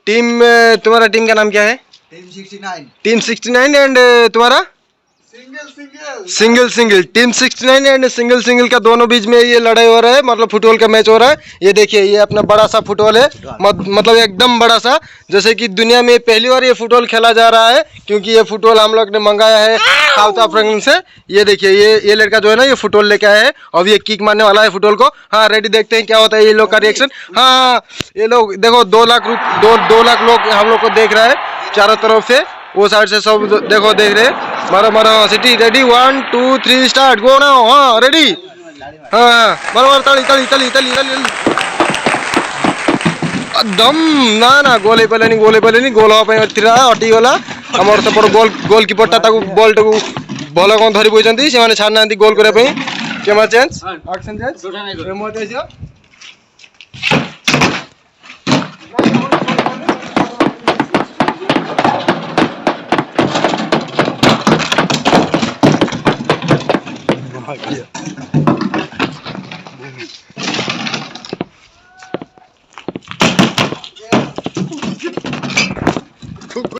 Team तुम्हारा team का नाम क्या है? टीम 69 एंड तुम्हारा सिंगल टीम 69 एंड सिंगल का दोनों बीच में ये लड़ाई हो रहा है, मतलब फुटबॉल का मैच हो रहा है। ये देखिए ये अपना बड़ा सा फुटबॉल है, मतलब एकदम बड़ा सा, जैसे कि दुनिया में पहली बार ये फुटबॉल खेला जा रहा है, क्योंकि ये फुटबॉल हम लोग ने मंगाया है साउथ अफ्रीका से। ये देखिए ये लड़का जो है ना ये फुटबॉल लेके आया है, और ये किक मारने वाला है फुटबॉल को। हाँ रेडी, देखते हैं क्या होता है ये लोग का रिएक्शन। हाँ ये लोग देखो 2 लाख लोग हम लोग को देख रहा है चारों तरफ से, वो साइड से सब देखो देख रहे हैं। मारो मारो city, ready 1 2 3 start go now. हाँ रेडी, हाँ मारो मारो, ताली ताली ताली ताली ताली दम ना गोले पहले नहीं गोल हवा ପାଇଁ ଥିଲା ଅଟିଗଲା। ଆମର ସେପଟ ଗୋଲକିପରଟା ତାକୁ ବଲଟାକୁ ଭଲ କଣ ଧରି ବଇଛନ୍ତି, ସେମାନେ ଛାଡୁନାହାନ୍ତି ଗୋଲ କରିବା ପାଇଁ। Camera change, action change, remote ହେଇଯିବ।